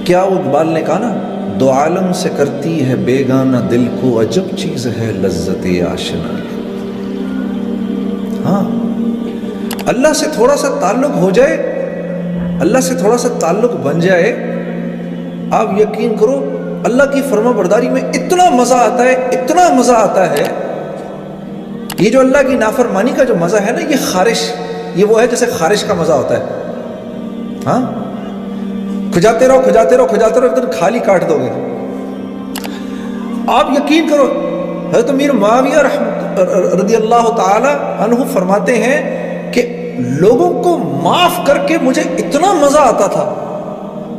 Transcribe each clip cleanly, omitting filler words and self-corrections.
کیا وہ اقبال نے کہا نا، دو عالم سے کرتی ہے بیگانہ دل کو، عجب چیز ہے لذت آشنا۔ ہاں، اللہ سے تھوڑا سا تعلق ہو جائے، اللہ سے تھوڑا سا تعلق بن جائے، آپ یقین کرو اللہ کی فرما برداری میں اتنا مزہ آتا ہے، اتنا مزہ آتا ہے۔ یہ جو اللہ کی نافرمانی کا جو مزہ ہے نا، یہ خارش، یہ وہ ہے جیسے خارش کا مزہ ہوتا ہے۔ ہاں، کھجاتے رہو کھجاتے رہو کھجاتے رہو، ایک دن کھالی کاٹ دو گے۔ آپ یقین کرو، حضرت امیر معاویہ رضی اللہ تعالی عنہ فرماتے ہیں کہ لوگوں کو معاف کر کے مجھے اتنا مزہ آتا تھا،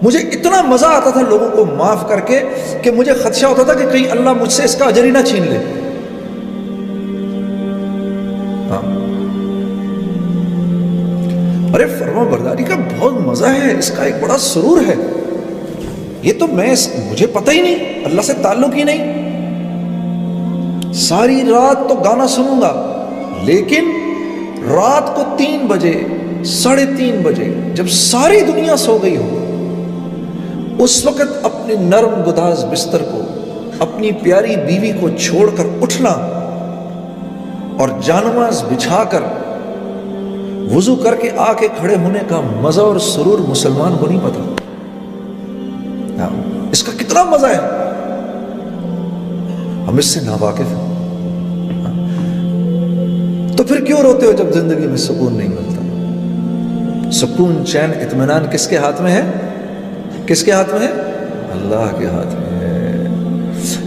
مجھے اتنا مزہ آتا تھا لوگوں کو معاف کر کے، کہ مجھے خدشہ ہوتا تھا کہ کہیں اللہ مجھ سے اس کا اجر ہی نہ چھین لے۔ ارے فرما برداری کا بہت مزہ ہے، اس کا ایک بڑا سرور ہے۔ یہ تو مجھے پتہ ہی نہیں، اللہ سے تعلق ہی نہیں، ساری رات تو گانا سنوں گا، لیکن رات کو 3 بجے 3:30 بجے جب ساری دنیا سو گئی ہو، اس وقت اپنے نرم گداز بستر کو، اپنی پیاری بیوی کو چھوڑ کر اٹھنا اور جانماز بچھا کر وضو کر کے آ کے کھڑے ہونے کا مزہ اور سرور مسلمان کو نہیں پتا۔ اس کا کتنا مزہ ہے، ہم اس سے ناواقف ہیں۔ تو پھر کیوں روتے ہو جب زندگی میں سکون نہیں ملتا؟ سکون، چین، اطمینان کس کے ہاتھ میں ہے؟ کس کے ہاتھ میں ہے؟ اللہ کے ہاتھ میں ہے۔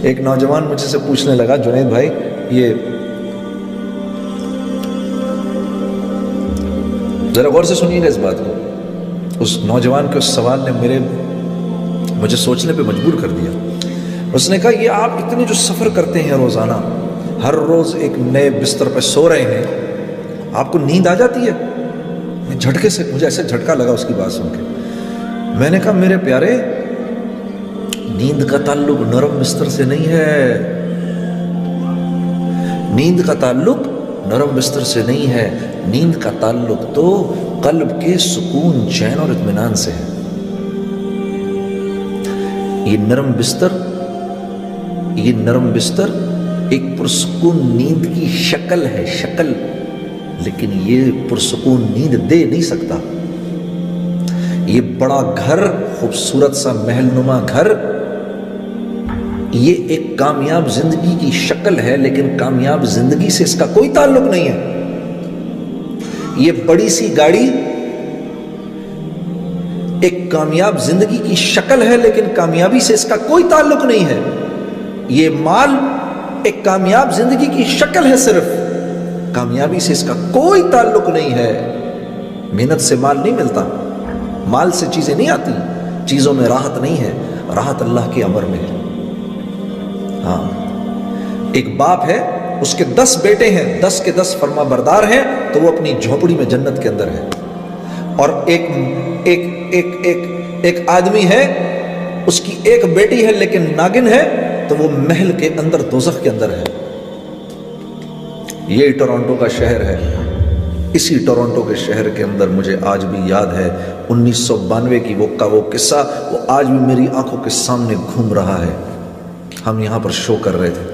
ایک نوجوان مجھ سے پوچھنے لگا، جنید بھائی یہ ذرا غور سے سنیے گا اس بات کو، اس نوجوان کے اس سوال نے مجھے سوچنے پہ مجبور کر دیا۔ اس نے کہا یہ آپ اتنے جو سفر کرتے ہیں روزانہ، ہر روز ایک نئے بستر پہ سو رہے ہیں، آپ کو نیند آ جاتی ہے؟ جھٹکے سے مجھے ایسے جھٹکا لگا اس کی بات سن کے۔ میں نے کہا میرے پیارے، نیند کا تعلق نرم بستر سے نہیں ہے، نیند کا تعلق نرم بستر سے نہیں ہے، نیند کا تعلق تو قلب کے سکون، چین اور اطمینان سے ہے۔ یہ نرم بستر ایک پرسکون نیند کی شکل ہے، شکل، لیکن یہ پرسکون نیند دے نہیں سکتا۔ یہ بڑا گھر، خوبصورت سا محل نما گھر، یہ ایک کامیاب زندگی کی شکل ہے، لیکن کامیاب زندگی سے اس کا کوئی تعلق نہیں ہے۔ یہ بڑی سی گاڑی ایک کامیاب زندگی کی شکل ہے، لیکن کامیابی سے اس کا کوئی تعلق نہیں ہے۔ یہ مال ایک کامیاب زندگی کی شکل ہے صرف، کامیابی سے اس کا کوئی تعلق نہیں ہے۔ محنت سے مال نہیں ملتا، مال سے چیزیں نہیں آتی، چیزوں میں راحت نہیں ہے، راحت اللہ کے امر میں ہے۔ ہاں، ایک باپ ہے، اس کے 10 بیٹے ہیں، 10 کے 10 فرما بردار ہیں، تو وہ اپنی جھونپڑی میں جنت کے اندر ہے۔ اور ایک آدمی ہے، اس کی ایک بیٹی ہے لیکن ناگن ہے، تو وہ محل کے اندر، دوزخ کے اندر ہے۔ یہ ٹورانٹو کا شہر ہے۔ اسی ٹورانٹو کے شہر کے اندر مجھے آج بھی یاد ہے 1992 کی وہ قصہ، وہ آج بھی میری آنکھوں کے سامنے گھوم رہا ہے۔ ہم یہاں پر شو کر رہے تھے،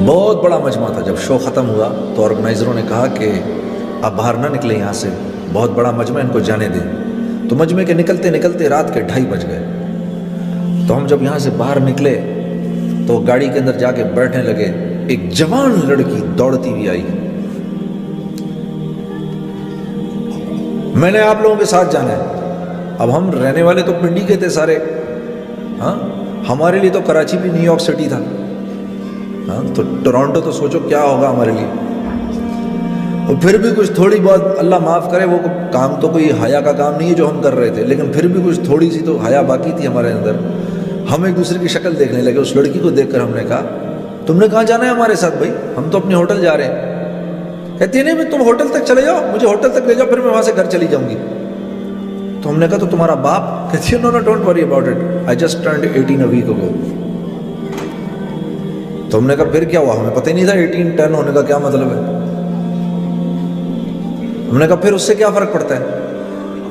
بہت بڑا مجمع تھا۔ جب شو ختم ہوا تو آرگنائزروں نے کہا کہ آپ باہر نہ نکلیں یہاں سے، بہت بڑا مجمع، ان کو جانے دیں۔ تو مجمع کے نکلتے نکلتے رات کے 2:30 بج گئے۔ تو ہم جب یہاں سے باہر نکلے تو گاڑی کے اندر جا کے بیٹھنے لگے، ایک جوان لڑکی دوڑتی ہوئی آئی، میں نے آپ لوگوں کے ساتھ جانا ہے۔ اب ہم رہنے والے تو پنڈی کے تھے سارے، ہاں، ہمارے لیے تو کراچی بھی نیو یارک سٹی تھا، ہاں، تو ٹورانٹو تو سوچو کیا ہوگا ہمارے لیے۔ اور پھر بھی کچھ تھوڑی بہت، اللہ معاف کرے، وہ کام تو کوئی حیا کا کام نہیں ہے جو ہم کر رہے تھے، لیکن پھر بھی کچھ تھوڑی سی تو حیا باقی تھی ہمارے اندر۔ ہم ایک دوسرے کی شکل دیکھنے لگے۔ اس لڑکی کو دیکھ کر ہم نے کہا تم نے کہاں جانا ہے ہمارے ساتھ؟ بھائی ہم تو اپنے ہوٹل جا رہے ہیں۔ کہتی ہے نہیں، میں تم ہوٹل تک چلے جاؤ، مجھے ہوٹل تک لے جاؤ، پھر میں وہاں سے گھر چلی جاؤں گی۔ تو ہم نے کہا تو تمہارا باپ؟ کہتی ہے no don't worry about it, I just turned 18 a week ago۔ تو ہم نے کہا پھر کیا ہوا؟ ہمیں پتہ ہی نہیں تھا 18 10 ہونے کا کیا مطلب ہے۔ ہم نے کہا پھر اس سے کیا فرق پڑتا ہے؟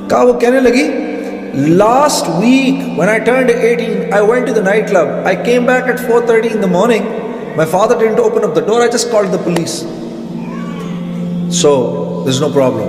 کہا وہ کہنے لگی last week when I turned 18, I went to the nightclub. I came back at 4:30 in the morning. My father didn't open up the door. I just called the police. So there's no problem.